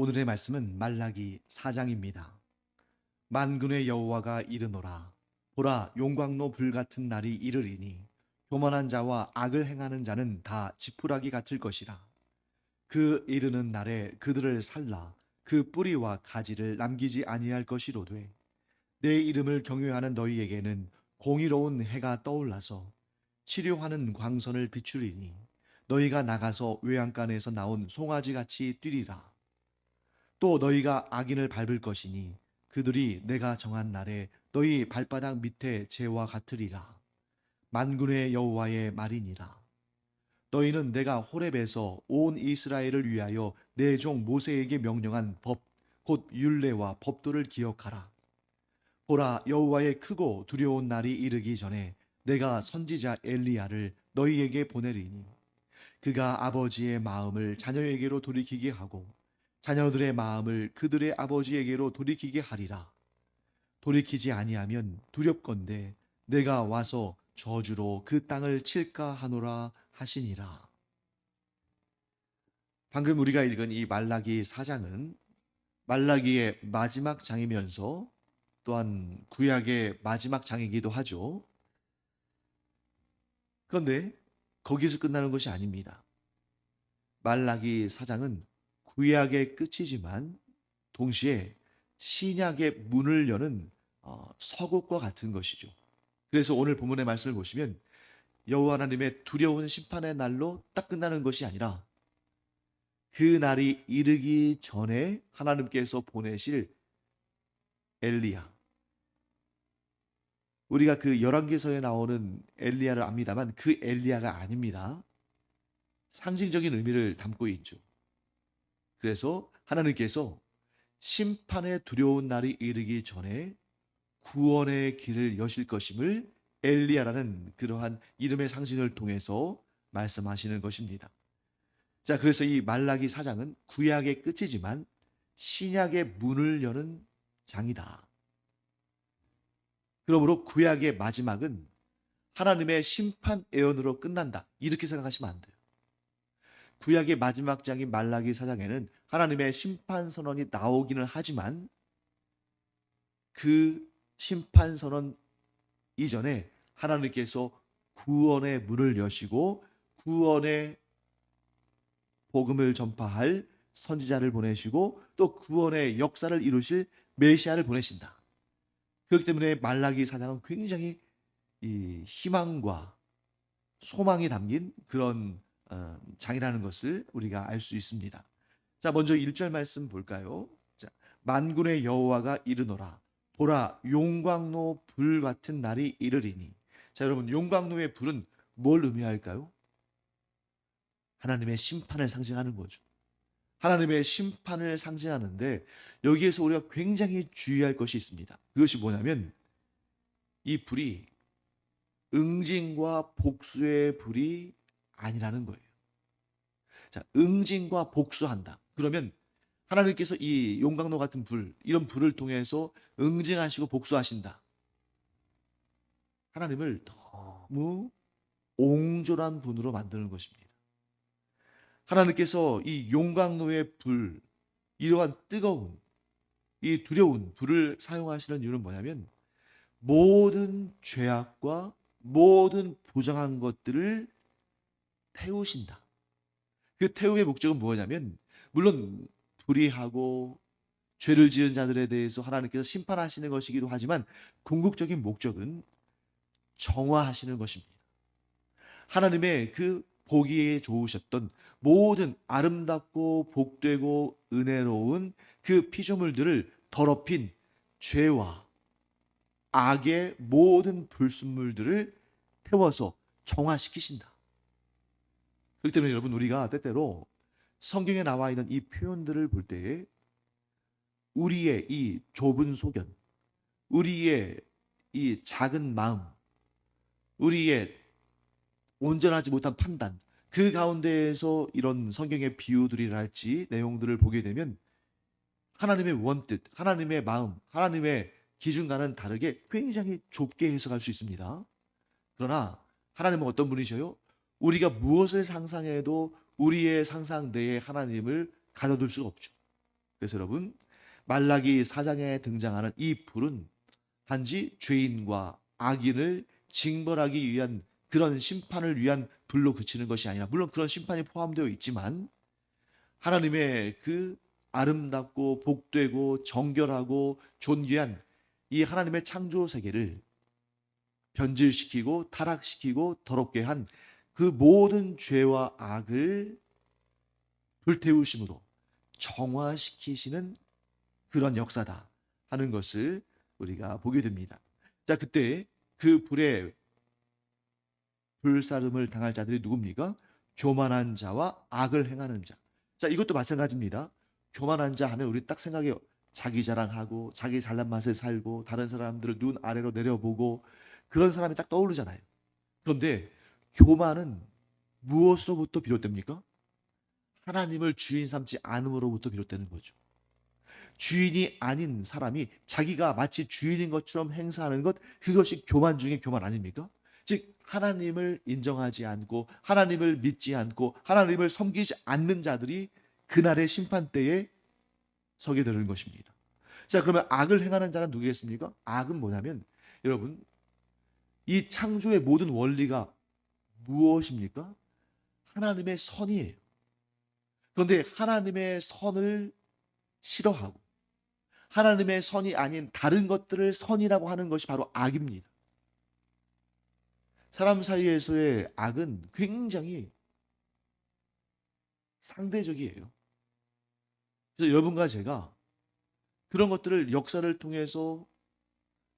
오늘의 말씀은 말라기 4장입니다. 만군의 여호와가 이르노라. 보라, 용광로 불같은 날이 이르리니 교만한 자와 악을 행하는 자는 다 지푸라기 같을 것이라. 그 이르는 날에 그들을 살라 그 뿌리와 가지를 남기지 아니할 것이로되 내 이름을 경외하는 너희에게는 공의로운 해가 떠올라서 치료하는 광선을 비추리니 너희가 나가서 외양간에서 나온 송아지 같이 뛰리라. 또 너희가 악인을 밟을 것이니 그들이 내가 정한 날에 너희 발바닥 밑에 재와 같으리라. 만군의 여호와의 말이니라. 너희는 내가 호렙에서 온 이스라엘을 위하여 내 종 모세에게 명령한 법, 곧 율례와 법도를 기억하라. 보라, 여호와의 크고 두려운 날이 이르기 전에 내가 선지자 엘리야를 너희에게 보내리니 그가 아버지의 마음을 자녀에게로 돌이키게 하고 자녀들의 마음을 그들의 아버지에게로 돌이키게 하리라. 돌이키지 아니하면 두렵건대 내가 와서 저주로 그 땅을 칠까 하노라 하시니라. 방금 우리가 읽은 이 말라기 4장은 말라기의 마지막 장이면서 또한 구약의 마지막 장이기도 하죠. 그런데 거기서 끝나는 것이 아닙니다. 말라기 4장은 구약의 끝이지만 동시에 신약의 문을 여는 서곡과 같은 것이죠. 그래서 오늘 본문의 말씀을 보시면 여호와 하나님의 두려운 심판의 날로 딱 끝나는 것이 아니라 그 날이 이르기 전에 하나님께서 보내실 엘리야, 우리가 그 열왕기서에 나오는 엘리야를 압니다만 그 엘리야가 아닙니다. 상징적인 의미를 담고 있죠. 그래서 하나님께서 심판의 두려운 날이 이르기 전에 구원의 길을 여실 것임을 엘리야라는 그러한 이름의 상징을 통해서 말씀하시는 것입니다. 자, 그래서 이 말라기 4장은 구약의 끝이지만 신약의 문을 여는 장이다. 그러므로 구약의 마지막은 하나님의 심판 예언으로 끝난다. 이렇게 생각하시면 안 돼요. 구약의 마지막 장인 말라기 4장에는 하나님의 심판 선언이 나오기는 하지만 그 심판 선언 이전에 하나님께서 구원의 문을 여시고 구원의 복음을 전파할 선지자를 보내시고 또 구원의 역사를 이루실 메시아를 보내신다. 그렇기 때문에 말라기 4장은 굉장히 이 희망과 소망이 담긴 그런 장이라는 것을 우리가 알 수 있습니다. 자, 먼저 1절 말씀 볼까요? 자, 만군의 여호와가 이르노라. 보라, 용광로 불 같은 날이 이르리니. 자, 여러분, 용광로의 불은 뭘 의미할까요? 하나님의 심판을 상징하는 거죠. 하나님의 심판을 상징하는데 여기에서 우리가 굉장히 주의할 것이 있습니다. 그것이 뭐냐면 이 불이 응징과 복수의 불이 아니라는 거예요. 자, 응징과 복수한다. 그러면 하나님께서 이 용광로 같은 불, 이런 불을 통해서 응징하시고 복수하신다. 하나님을 너무 옹졸한 분으로 만드는 것입니다. 하나님께서 이 용광로의 불, 이러한 뜨거운, 이 두려운 불을 사용하시는 이유는 뭐냐면 모든 죄악과 모든 부정한 것들을 태우신다. 그 태움의 목적은 뭐냐면 물론 불의하고 죄를 지은 자들에 대해서 하나님께서 심판하시는 것이기도 하지만 궁극적인 목적은 정화하시는 것입니다. 하나님의 그 보기에 좋으셨던 모든 아름답고 복되고 은혜로운 그 피조물들을 더럽힌 죄와 악의 모든 불순물들을 태워서 정화시키신다. 그렇기 때문에 여러분, 우리가 때때로 성경에 나와 있는 이 표현들을 볼 때에 우리의 이 좁은 소견, 우리의 이 작은 마음, 우리의 온전하지 못한 판단, 그 가운데에서 이런 성경의 비유들이랄지 내용들을 보게 되면 하나님의 원뜻, 하나님의 마음, 하나님의 기준과는 다르게 굉장히 좁게 해석할 수 있습니다. 그러나 하나님은 어떤 분이셔요? 우리가 무엇을 상상해도 우리의 상상 내에 하나님을 가둬둘 수가 없죠. 그래서 여러분, 말라기 4장에 등장하는 이 불은 단지 죄인과 악인을 징벌하기 위한 그런 심판을 위한 불로 그치는 것이 아니라, 물론 그런 심판이 포함되어 있지만 하나님의 그 아름답고 복되고 정결하고 존귀한 이 하나님의 창조 세계를 변질시키고 타락시키고 더럽게 한 그 모든 죄와 악을 불태우심으로 정화시키시는 그런 역사다 하는 것을 우리가 보게 됩니다. 자, 그때 그 불에 불사름을 당할 자들이 누굽니까? 교만한 자와 악을 행하는 자. 자, 이것도 마찬가지입니다. 교만한 자 하면 우리 딱 생각해요. 자기 자랑하고 자기 잘난 맛에 살고 다른 사람들을 눈 아래로 내려보고 그런 사람이 딱 떠오르잖아요. 그런데 교만은 무엇으로부터 비롯됩니까? 하나님을 주인 삼지 않음으로부터 비롯되는 거죠. 주인이 아닌 사람이 자기가 마치 주인인 것처럼 행사하는 것, 그것이 교만 중에 교만 아닙니까? 즉 하나님을 인정하지 않고 하나님을 믿지 않고 하나님을 섬기지 않는 자들이 그날의 심판대에 서게 되는 것입니다. 자, 그러면 악을 행하는 자는 누구겠습니까? 악은 뭐냐면 여러분, 이 창조의 모든 원리가 무엇입니까? 하나님의 선이에요. 그런데 하나님의 선을 싫어하고 하나님의 선이 아닌 다른 것들을 선이라고 하는 것이 바로 악입니다. 사람 사이에서의 악은 굉장히 상대적이에요. 그래서 여러분과 제가 그런 것들을 역사를 통해서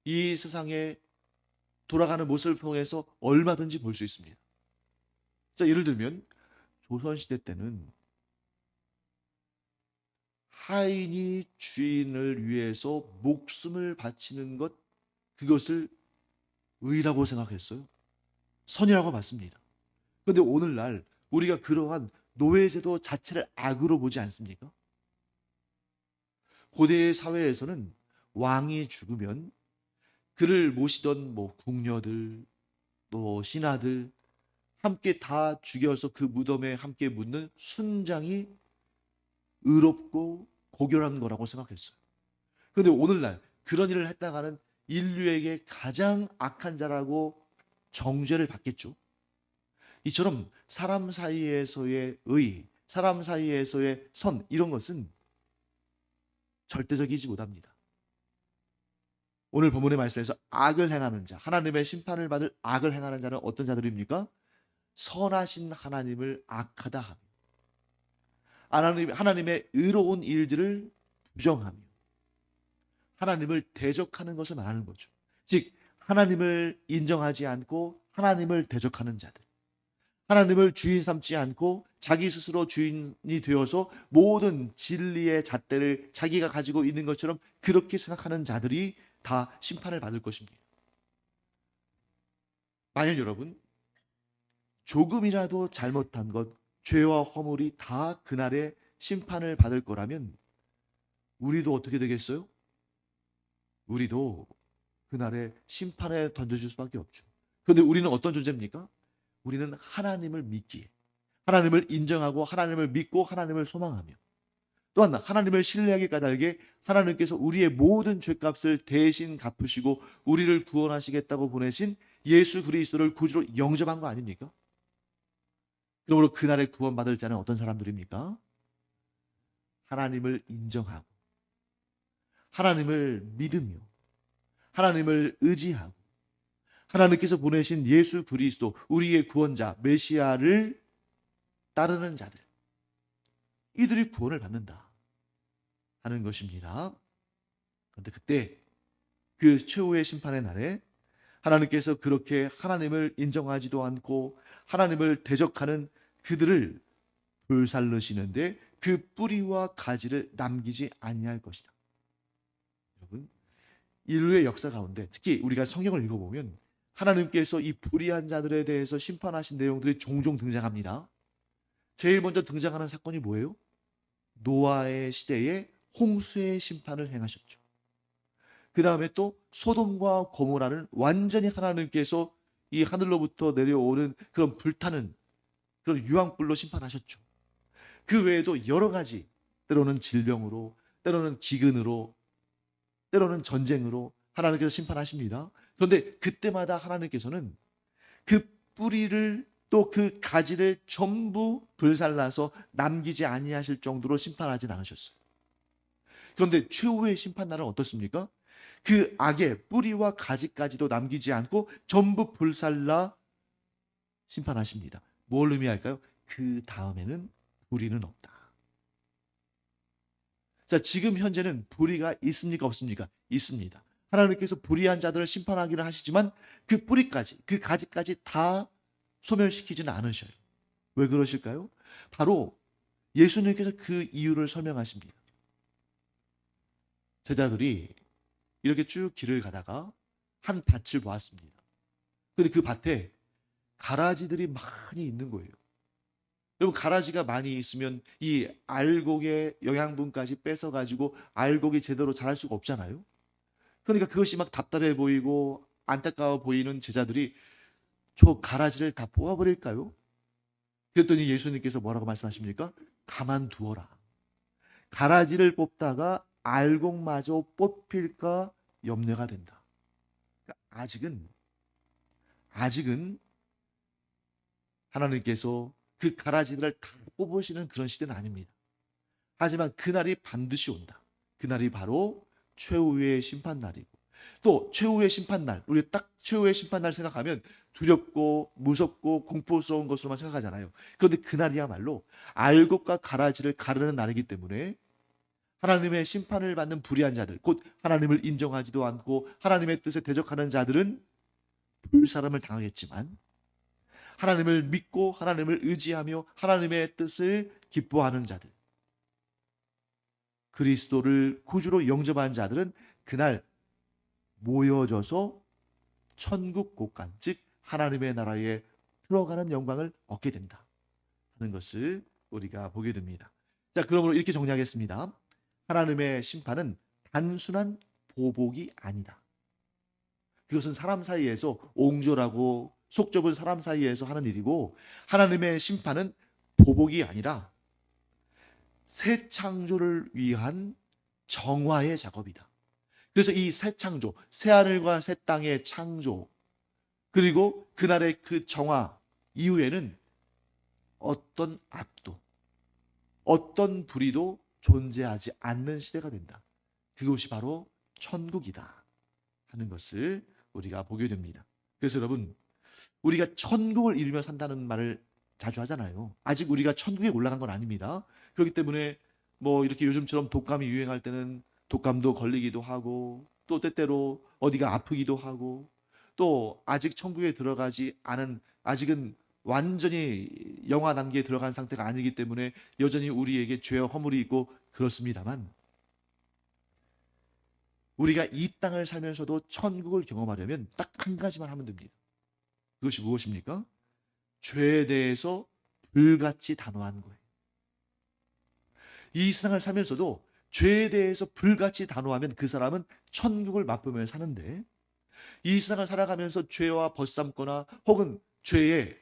이 세상에 돌아가는 모습을 통해서 얼마든지 볼 수 있습니다. 자, 예를 들면 조선시대 때는 하인이 주인을 위해서 목숨을 바치는 것, 그것을 의라고 생각했어요. 선이라고 봤습니다. 그런데 오늘날 우리가 그러한 노예제도 자체를 악으로 보지 않습니까? 고대의 사회에서는 왕이 죽으면 그를 모시던 궁녀들, 또 신하들 함께 다 죽여서 그 무덤에 함께 묻는 순장이 의롭고 고결한 거라고 생각했어요. 그런데 오늘날 그런 일을 했다가는 인류에게 가장 악한 자라고 정죄를 받겠죠. 이처럼 사람 사이에서의 의, 사람 사이에서의 선, 이런 것은 절대적이지 못합니다. 오늘 본문의 말씀에서 악을 행하는 자, 하나님의 심판을 받을 악을 행하는 자는 어떤 자들입니까? 선하신 하나님을 악하다 하며 하나님의 의로운 일들을 부정하며 하나님을 대적하는 것을 말하는 거죠. 즉 하나님을 인정하지 않고 하나님을 대적하는 자들, 하나님을 주인 삼지 않고 자기 스스로 주인이 되어서 모든 진리의 잣대를 자기가 가지고 있는 것처럼 그렇게 생각하는 자들이 다 심판을 받을 것입니다. 만약 여러분 조금이라도 잘못한 것, 죄와 허물이 다 그날의 심판을 받을 거라면 우리도 어떻게 되겠어요? 우리도 그날의 심판에 던져질 수밖에 없죠. 그런데 우리는 어떤 존재입니까? 우리는 하나님을 믿기에, 하나님을 인정하고 하나님을 믿고 하나님을 소망하며 또한 하나님을 신뢰하기 까닭에 하나님께서 우리의 모든 죄값을 대신 갚으시고 우리를 구원하시겠다고 보내신 예수 그리스도를 구주로 영접한 거 아닙니까? 그러므로 그날에 구원받을 자는 어떤 사람들입니까? 하나님을 인정하고 하나님을 믿으며 하나님을 의지하고 하나님께서 보내신 예수 그리스도, 우리의 구원자 메시아를 따르는 자들, 이들이 구원을 받는다 하는 것입니다. 그런데 그때 그 최후의 심판의 날에 하나님께서 그렇게 하나님을 인정하지도 않고 하나님을 대적하는 그들을 불살르시는데 그 뿌리와 가지를 남기지 아니할 것이다. 여러분, 인류의 역사 가운데 특히 우리가 성경을 읽어보면 하나님께서 이 불의한 자들에 대해서 심판하신 내용들이 종종 등장합니다. 제일 먼저 등장하는 사건이 뭐예요? 노아의 시대에 홍수의 심판을 행하셨죠. 그 다음에 또 소돔과 고모라는 완전히 하나님께서 이 하늘로부터 내려오는 그런 불타는 그런 유황불로 심판하셨죠. 그 외에도 여러 가지, 때로는 질병으로, 때로는 기근으로, 때로는 전쟁으로 하나님께서 심판하십니다. 그런데 그때마다 하나님께서는 그 뿌리를 또 그 가지를 전부 불살라서 남기지 아니하실 정도로 심판하진 않으셨어요. 그런데 최후의 심판날은 어떻습니까? 그 악의 뿌리와 가지까지도 남기지 않고 전부 불살라 심판하십니다. 뭘 의미할까요? 그 다음에는 불의는 없다. 자, 지금 현재는 불의가 있습니까? 없습니까? 있습니다. 하나님께서 불의한 자들을 심판하기는 하시지만 그 뿌리까지, 그 가지까지 다 소멸시키지는 않으셔요. 왜 그러실까요? 바로 예수님께서 그 이유를 설명하십니다. 제자들이 이렇게 쭉 길을 가다가 한 밭을 보았습니다. 근데 그 밭에 가라지들이 많이 있는 거예요. 여러분, 가라지가 많이 있으면 이 알곡의 영양분까지 뺏어가지고 알곡이 제대로 자랄 수가 없잖아요. 그러니까 그것이 막 답답해 보이고 안타까워 보이는 제자들이 저 가라지를 다 뽑아버릴까요? 그랬더니 예수님께서 뭐라고 말씀하십니까? 가만두어라. 가라지를 뽑다가 알곡마저 뽑힐까 염려가 된다. 그러니까 아직은 하나님께서 그 가라지들을 다 뽑으시는 그런 시대는 아닙니다. 하지만 그날이 반드시 온다. 그날이 바로 최후의 심판날이고, 또 최후의 심판날, 우리 딱 최후의 심판날 생각하면 두렵고 무섭고 공포스러운 것으로만 생각하잖아요. 그런데 그날이야말로 알곡과 가라지를 가르는 날이기 때문에 하나님의 심판을 받는 불의한 자들, 곧 하나님을 인정하지도 않고 하나님의 뜻에 대적하는 자들은 불사람을 당하겠지만, 하나님을 믿고 하나님을 의지하며 하나님의 뜻을 기뻐하는 자들, 그리스도를 구주로 영접한 자들은 그날 모여져서 천국 곳간, 즉 하나님의 나라에 들어가는 영광을 얻게 된다 하는 것을 우리가 보게 됩니다. 자, 그러므로 이렇게 정리하겠습니다. 하나님의 심판은 단순한 보복이 아니다. 그것은 사람 사이에서 옹졸하고 속 좁은 사람 사이에서 하는 일이고, 하나님의 심판은 보복이 아니라 새 창조를 위한 정화의 작업이다. 그래서 이 새 창조, 새 하늘과 새 땅의 창조, 그리고 그날의 그 정화 이후에는 어떤 악도, 어떤 불의도 존재하지 않는 시대가 된다. 그것이 바로 천국이다 하는 것을 우리가 보게 됩니다. 그래서 여러분, 우리가 천국을 이루며 산다는 말을 자주 하잖아요. 아직 우리가 천국에 올라간 건 아닙니다. 그렇기 때문에 뭐 이렇게 요즘처럼 독감이 유행할 때는 독감도 걸리기도 하고, 또 때때로 어디가 아프기도 하고, 또 아직 천국에 들어가지 않은, 아직은 완전히 영화 단계에 들어간 상태가 아니기 때문에 여전히 우리에게 죄와 허물이 있고 그렇습니다만, 우리가 이 땅을 살면서도 천국을 경험하려면 딱 한 가지만 하면 됩니다. 그것이 무엇입니까? 죄에 대해서 불같이 단호한 거예요. 이 세상을 살면서도 죄에 대해서 불같이 단호하면 그 사람은 천국을 맛보며 사는데, 이 세상을 살아가면서 죄와 벗삼거나 혹은 죄에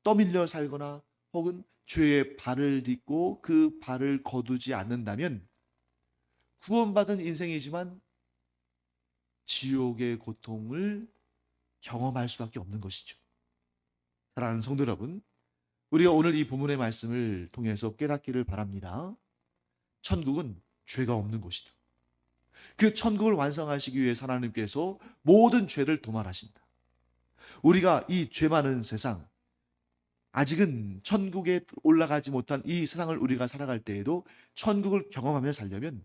떠밀려 살거나 혹은 죄의 발을 딛고 그 발을 거두지 않는다면 구원받은 인생이지만 지옥의 고통을 경험할 수밖에 없는 것이죠. 사랑하는 성도 여러분, 우리가 오늘 이 본문의 말씀을 통해서 깨닫기를 바랍니다. 천국은 죄가 없는 곳이다. 그 천국을 완성하시기 위해 하나님께서 모든 죄를 도말하신다. 우리가 이 죄 많은 세상, 아직은 천국에 올라가지 못한 이 세상을 우리가 살아갈 때에도 천국을 경험하며 살려면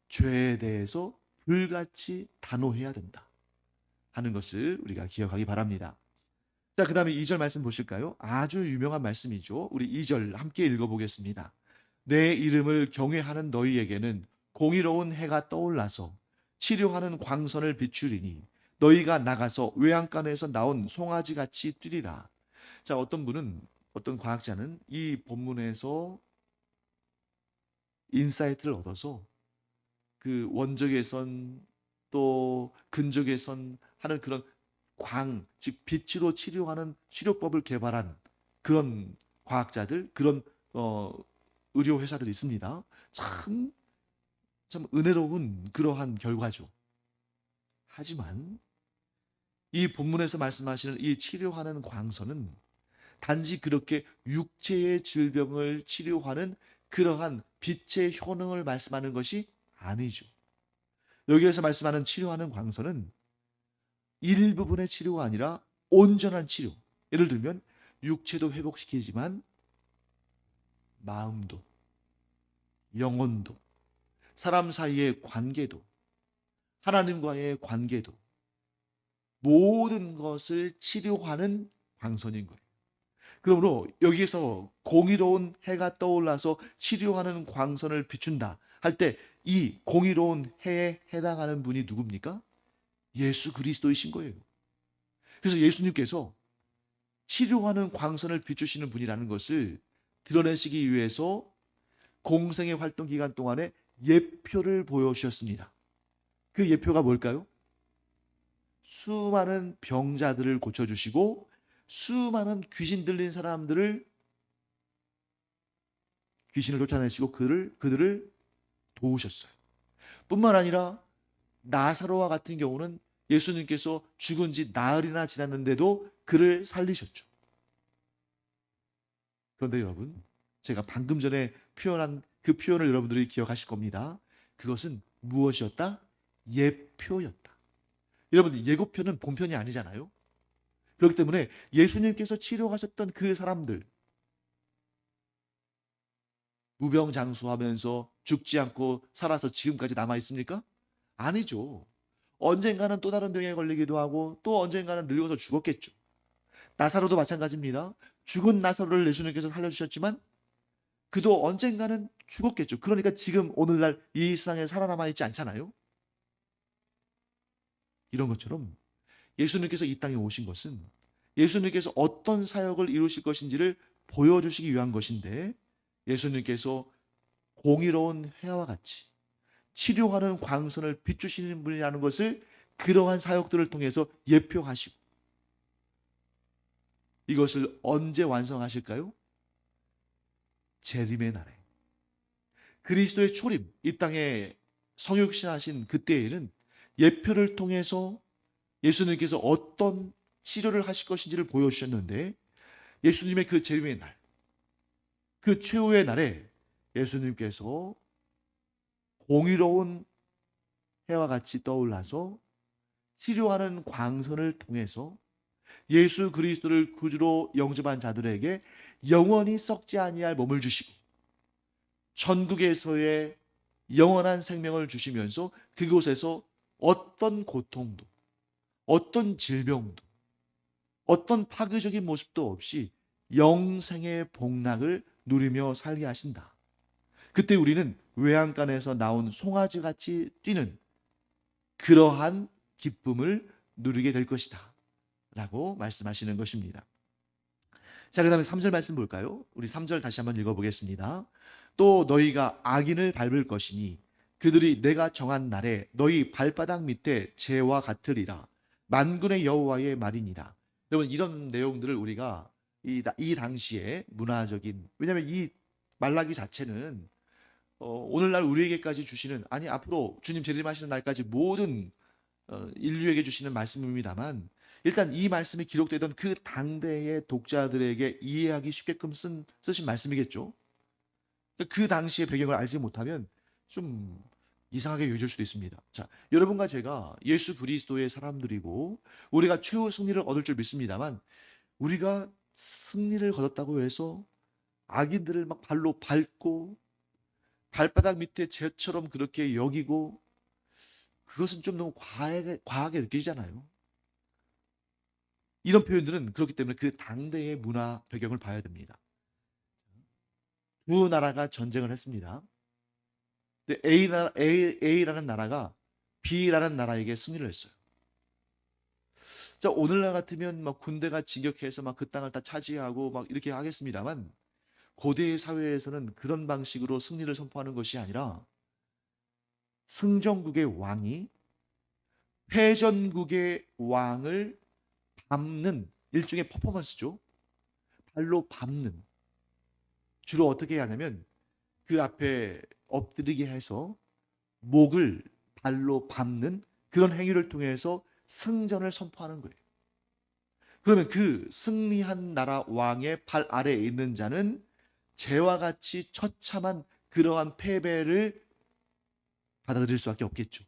죄에 대해서 불같이 단호해야 된다 하는 것을 우리가 기억하기 바랍니다. 자, 그 다음에 2절 말씀 보실까요? 아주 유명한 말씀이죠. 우리 2절 함께 읽어보겠습니다. 내 이름을 경외하는 너희에게는 공의로운 해가 떠올라서 치료하는 광선을 비추리니 너희가 나가서 외양간에서 나온 송아지같이 뛰리라. 자, 어떤 과학자는 이 본문에서 인사이트를 얻어서 그 원적외선 또 근적외선 하는 그런 즉 빛으로 치료하는 치료법을 개발한 그런 과학자들, 그런 의료 회사들이 있습니다. 참 참 은혜로운 그러한 결과죠. 하지만 이 본문에서 말씀하시는 이 치료하는 광선은 단지 그렇게 육체의 질병을 치료하는 그러한 빛의 효능을 말씀하는 것이 아니죠. 여기에서 말씀하는 치료하는 광선은 일부분의 치료가 아니라 온전한 치료. 예를 들면 육체도 회복시키지만 마음도, 영혼도, 사람 사이의 관계도, 하나님과의 관계도 모든 것을 치료하는 광선인 거예요. 그러므로 여기에서 공의로운 해가 떠올라서 치료하는 광선을 비춘다 할 때 이 공의로운 해에 해당하는 분이 누굽니까? 예수 그리스도이신 거예요. 그래서 예수님께서 치료하는 광선을 비추시는 분이라는 것을 드러내시기 위해서 공생의 활동 기간 동안에 예표를 보여주셨습니다. 그 예표가 뭘까요? 수많은 병자들을 고쳐주시고 수많은 귀신 들린 사람들을 귀신을 쫓아내시고 그들을 도우셨어요. 뿐만 아니라 나사로와 같은 경우는 예수님께서 죽은 지 나흘이나 지났는데도 그를 살리셨죠. 그런데 여러분, 제가 방금 전에 표현한 그 표현을 여러분들이 기억하실 겁니다. 그것은 무엇이었다? 예표였다. 여러분, 예고편은 본편이 아니잖아요. 그렇기 때문에 예수님께서 치료하셨던 그 사람들, 무병장수하면서 죽지 않고 살아서 지금까지 남아 있습니까? 아니죠. 언젠가는 또 다른 병에 걸리기도 하고 또 언젠가는 늙어서 죽었겠죠. 나사로도 마찬가지입니다. 죽은 나사로를 예수님께서 살려주셨지만 그도 언젠가는 죽었겠죠. 그러니까 지금 오늘날 이 세상에 살아남아 있지 않잖아요. 이런 것처럼 예수님께서 이 땅에 오신 것은 예수님께서 어떤 사역을 이루실 것인지를 보여주시기 위한 것인데 예수님께서 공의로운 해와 같이 치료하는 광선을 비추시는 분이라는 것을 그러한 사역들을 통해서 예표하시고 이것을 언제 완성하실까요? 재림의 날에 그리스도의 초림 이 땅에 성육신하신 그때에는 예표를 통해서 예수님께서 어떤 치료를 하실 것인지를 보여주셨는데 예수님의 그 재림의 날, 그 최후의 날에 예수님께서 공의로운 해와 같이 떠올라서 치료하는 광선을 통해서 예수 그리스도를 구주로 영접한 자들에게 영원히 썩지 아니할 몸을 주시고 천국에서의 영원한 생명을 주시면서 그곳에서 어떤 고통도 어떤 질병도 어떤 파괴적인 모습도 없이 영생의 복락을 누리며 살게 하신다. 그때 우리는 외양간에서 나온 송아지같이 뛰는 그러한 기쁨을 누리게 될 것이다 라고 말씀하시는 것입니다. 자, 그 다음에 3절 말씀 볼까요? 우리 3절 다시 한번 읽어보겠습니다. 또 너희가 악인을 밟을 것이니 그들이 내가 정한 날에 너희 발바닥 밑에 재와 같으리라. 만군의 여호와의 말이니라. 여러분 이런 내용들을 우리가 이 당시에 문화적인 왜냐하면 이 말라기 자체는 오늘날 우리에게까지 주시는 아니 앞으로 주님 재림하시는 날까지 모든 인류에게 주시는 말씀입니다만 일단 이 말씀이 기록되던 그 당대의 독자들에게 이해하기 쉽게끔 쓰신 말씀이겠죠. 그 당시의 배경을 알지 못하면 좀 이상하게 여겨질 수도 있습니다. 자, 여러분과 제가 예수 그리스도의 사람들이고 우리가 최후 승리를 얻을 줄 믿습니다만 우리가 승리를 거뒀다고 해서 악인들을 막 발로 밟고 발바닥 밑에 재처럼 그렇게 여기고 그것은 좀 너무 과하게 느껴지잖아요. 이런 표현들은 그렇기 때문에 그 당대의 문화 배경을 봐야 됩니다. 두 나라가 전쟁을 했습니다. 근데 A라는 나라가 B라는 나라에게 승리를 했어요. 자, 오늘날 같으면 막 군대가 진격해서 막 그 땅을 다 차지하고 막 이렇게 하겠습니다만 고대의 사회에서는 그런 방식으로 승리를 선포하는 것이 아니라 승전국의 왕이 패전국의 왕을 밟는 일종의 퍼포먼스죠. 발로 밟는. 주로 어떻게 하냐면 그 앞에 엎드리게 해서 목을 발로 밟는 그런 행위를 통해서 승전을 선포하는 거예요. 그러면 그 승리한 나라 왕의 발 아래에 있는 자는 죄와 같이 처참한 그러한 패배를 받아들일 수밖에 없겠죠.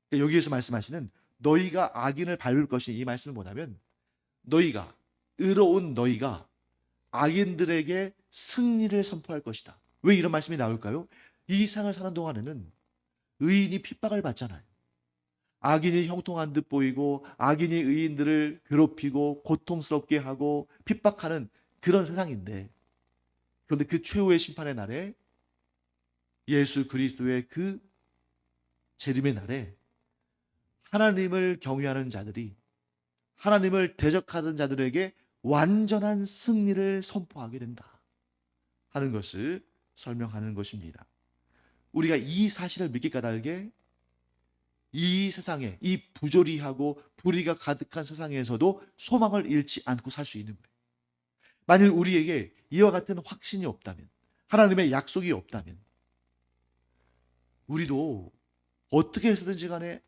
그러니까 여기에서 말씀하시는 너희가 악인을 밟을 것이, 이 말씀은 뭐냐면 너희가, 의로운 너희가 악인들에게 승리를 선포할 것이다. 왜 이런 말씀이 나올까요? 이 세상을 사는 동안에는 의인이 핍박을 받잖아요. 악인이 형통한 듯 보이고 악인이 의인들을 괴롭히고 고통스럽게 하고 핍박하는 그런 세상인데, 그런데 그 최후의 심판의 날에, 예수 그리스도의 그 재림의 날에 하나님을 경외하는 자들이, 하나님을 대적하던 자들에게 완전한 승리를 선포하게 된다 하는 것을 설명하는 것입니다. 우리가 이 사실을 믿기 까닭에 이 세상에, 이 부조리하고 불의가 가득한 세상에서도 소망을 잃지 않고 살 수 있는 거예요. 만일 우리에게 이와 같은 확신이 없다면, 하나님의 약속이 없다면, 우리도 어떻게 해서든지 간에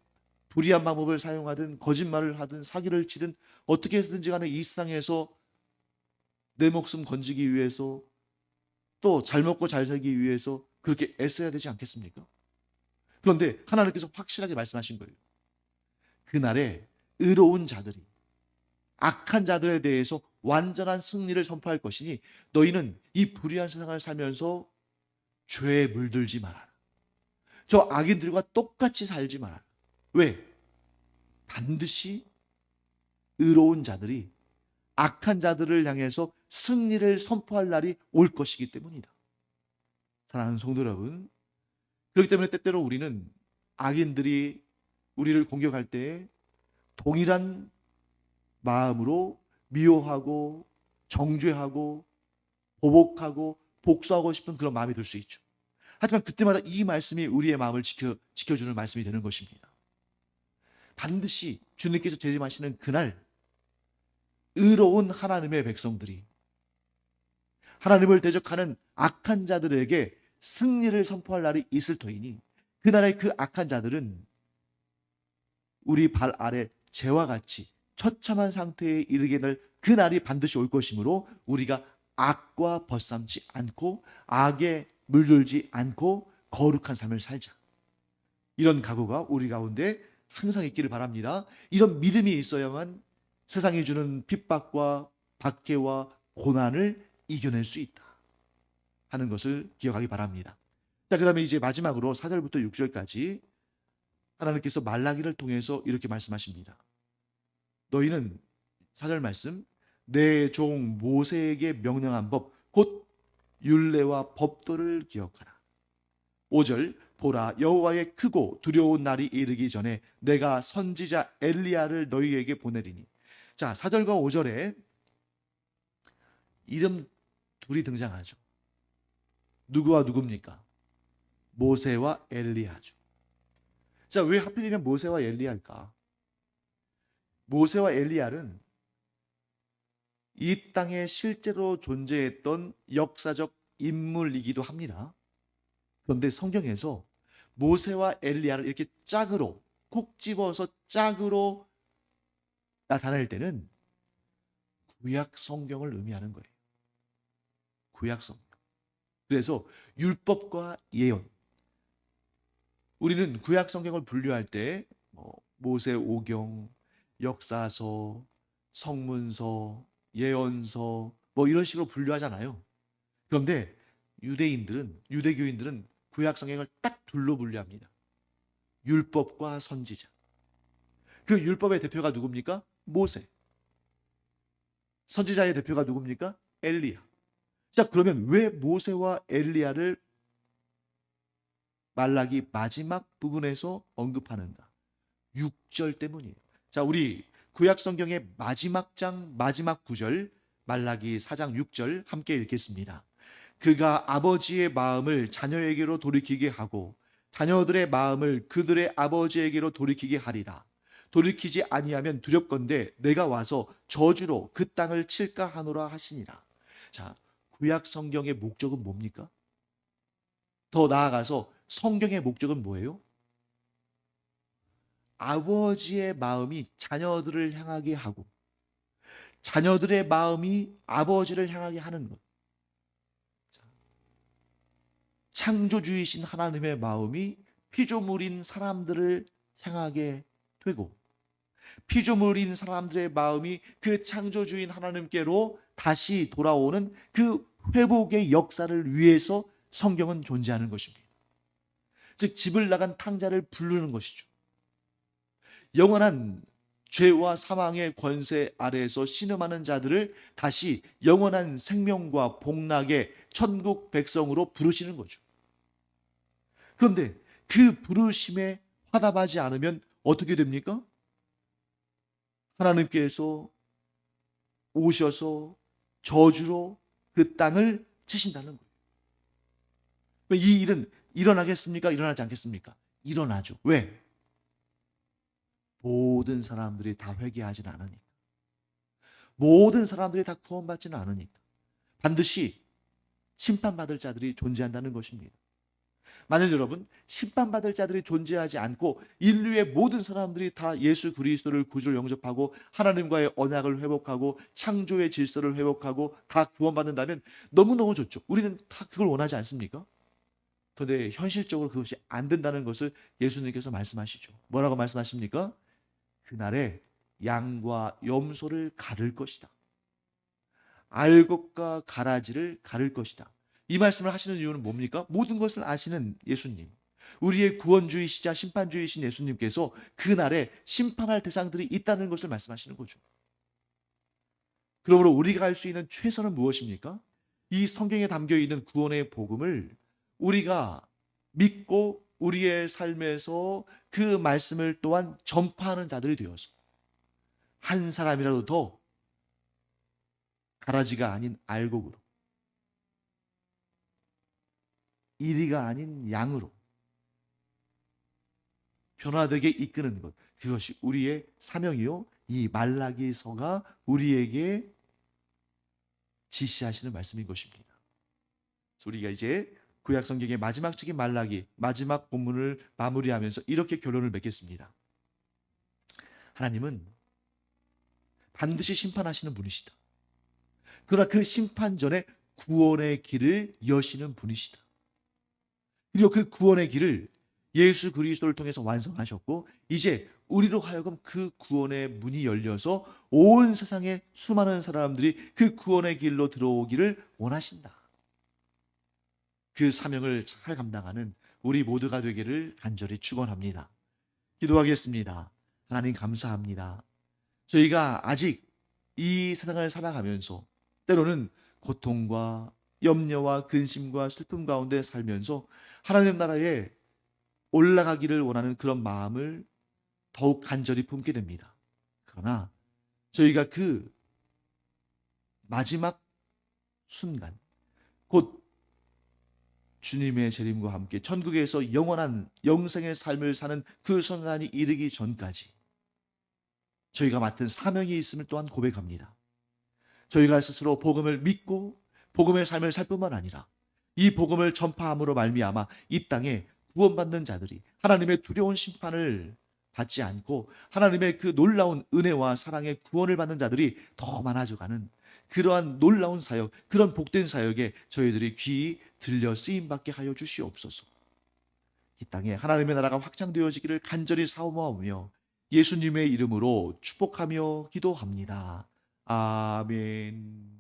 불의한 방법을 사용하든 거짓말을 하든 사기를 치든 어떻게 해서든지 간에 이 세상에서 내 목숨 건지기 위해서, 또 잘 먹고 잘 살기 위해서 그렇게 애써야 되지 않겠습니까? 그런데 하나님께서 확실하게 말씀하신 거예요. 그날에 의로운 자들이 악한 자들에 대해서 완전한 승리를 선포할 것이니 너희는 이 불의한 세상을 살면서 죄에 물들지 말아라. 저 악인들과 똑같이 살지 말아라. 왜? 반드시 의로운 자들이 악한 자들을 향해서 승리를 선포할 날이 올 것이기 때문이다. 사랑하는 성도 여러분, 그렇기 때문에 때때로 우리는 악인들이 우리를 공격할 때 동일한 마음으로 미워하고 정죄하고 보복하고 복수하고 싶은 그런 마음이 들 수 있죠. 하지만 그때마다 이 말씀이 우리의 마음을 지켜주는 말씀이 되는 것입니다. 반드시 주님께서 재림하시는 그날 의로운 하나님의 백성들이 하나님을 대적하는 악한 자들에게 승리를 선포할 날이 있을 터이니, 그날의 그 악한 자들은 우리 발 아래 재와 같이 처참한 상태에 이르게 될 그날이 반드시 올 것이므로 우리가 악과 벗삼지 않고 악에 물들지 않고 거룩한 삶을 살자, 이런 각오가 우리 가운데 항상 있기를 바랍니다. 이런 믿음이 있어야만 세상이 주는 핍박과 박해와 고난을 이겨낼 수 있다 하는 것을 기억하기 바랍니다. 자, 그 다음에 이제 마지막으로 4절부터 6절까지 하나님께서 말라기를 통해서 이렇게 말씀하십니다. 너희는, 4절 말씀, 내 종 모세에게 명령한 법 곧 율례와 법도를 기억하라. 5절, 보라, 여호와의 크고 두려운 날이 이르기 전에 내가 선지자 엘리야를 너희에게 보내리니. 자, 4절과 5절에 이름 둘이 등장하죠. 누구와 누굽니까? 모세와 엘리야죠. 자, 왜 하필이면 모세와 엘리야일까? 모세와 엘리야는 이 땅에 실제로 존재했던 역사적 인물이기도 합니다. 그런데 성경에서 모세와 엘리야를 이렇게 짝으로, 콕 집어서 짝으로 나타낼 때는 구약 성경을 의미하는 거예요. 구약 성경. 그래서 율법과 예언, 우리는 구약 성경을 분류할 때 모세 오경, 역사서, 성문서, 예언서 이런 식으로 분류하잖아요. 그런데 유대교인들은 구약 성경을 딱 둘로 분류합니다. 율법과 선지자. 그 율법의 대표가 누굽니까? 모세. 선지자의 대표가 누굽니까? 엘리야. 자, 그러면 왜 모세와 엘리야를 말라기 마지막 부분에서 언급하는가? 6절 때문이에요. 자, 우리 구약 성경의 마지막 장 마지막 구절, 말라기 4장 6절 함께 읽겠습니다. 그가 아버지의 마음을 자녀에게로 돌이키게 하고 자녀들의 마음을 그들의 아버지에게로 돌이키게 하리라. 돌이키지 아니하면 두렵건대 내가 와서 저주로 그 땅을 칠까 하노라 하시니라. 자, 구약 성경의 목적은 뭡니까? 더 나아가서 성경의 목적은 뭐예요? 아버지의 마음이 자녀들을 향하게 하고 자녀들의 마음이 아버지를 향하게 하는 것. 창조주이신 하나님의 마음이 피조물인 사람들을 향하게 되고 피조물인 사람들의 마음이 그 창조주인 하나님께로 다시 돌아오는 그 회복의 역사를 위해서 성경은 존재하는 것입니다. 즉 집을 나간 탕자를 부르는 것이죠. 영원한 죄와 사망의 권세 아래에서 신음하는 자들을 다시 영원한 생명과 복락의 천국 백성으로 부르시는 거죠. 그런데 그 부르심에 화답하지 않으면 어떻게 됩니까? 하나님께서 오셔서 저주로 그 땅을 치신다는 거예요. 이 일은 일어나겠습니까? 일어나지 않겠습니까? 일어나죠. 왜? 모든 사람들이 다 회개하지는 않으니까. 모든 사람들이 다 구원받지는 않으니까. 반드시 심판받을 자들이 존재한다는 것입니다. 만일 여러분 심판받을 자들이 존재하지 않고 인류의 모든 사람들이 다 예수 그리스도를 구주로 영접하고 하나님과의 언약을 회복하고 창조의 질서를 회복하고 다 구원받는다면 너무너무 좋죠. 우리는 다 그걸 원하지 않습니까? 그런데 현실적으로 그것이 안 된다는 것을 예수님께서 말씀하시죠. 뭐라고 말씀하십니까? 그날에 양과 염소를 가를 것이다. 알곡과 가라지를 가를 것이다. 이 말씀을 하시는 이유는 뭡니까? 모든 것을 아시는 예수님, 우리의 구원주이시자 심판주이신 예수님께서 그날에 심판할 대상들이 있다는 것을 말씀하시는 거죠. 그러므로 우리가 할 수 있는 최선은 무엇입니까? 이 성경에 담겨 있는 구원의 복음을 우리가 믿고 우리의 삶에서 그 말씀을 또한 전파하는 자들이 되어서 한 사람이라도 더 가라지가 아닌 알곡으로, 이리가 아닌 양으로 변화되게 이끄는 것, 그것이 우리의 사명이요 이 말라기서가 우리에게 지시하시는 말씀인 것입니다. 그래서 우리가 이제 구약 성경의 마지막 책인 말라기 마지막 본문을 마무리하면서 이렇게 결론을 맺겠습니다. 하나님은 반드시 심판하시는 분이시다. 그러나 그 심판 전에 구원의 길을 여시는 분이시다. 그리고 그 구원의 길을 예수 그리스도를 통해서 완성하셨고 이제 우리로 하여금 그 구원의 문이 열려서 온 세상의 수많은 사람들이 그 구원의 길로 들어오기를 원하신다. 그 사명을 잘 감당하는 우리 모두가 되기를 간절히 축원합니다. 기도하겠습니다. 하나님 감사합니다. 저희가 아직 이 세상을 살아가면서 때로는 고통과 염려와 근심과 슬픔 가운데 살면서 하나님 나라에 올라가기를 원하는 그런 마음을 더욱 간절히 품게 됩니다. 그러나 저희가 그 마지막 순간 곧 주님의 재림과 함께 천국에서 영원한 영생의 삶을 사는 그 순간이 이르기 전까지 저희가 맡은 사명이 있음을 또한 고백합니다. 저희가 스스로 복음을 믿고 복음의 삶을 살 뿐만 아니라 이 복음을 전파함으로 말미암아 이 땅에 구원받는 자들이 하나님의 두려운 심판을 받지 않고 하나님의 그 놀라운 은혜와 사랑의 구원을 받는 자들이 더 많아져가는 그러한 놀라운 사역, 그런 복된 사역에 저희들이 귀히 들려 쓰임받게 하여 주시옵소서. 이 땅에 하나님의 나라가 확장되어지기를 간절히 사모하며 예수님의 이름으로 축복하며 기도합니다. 아멘.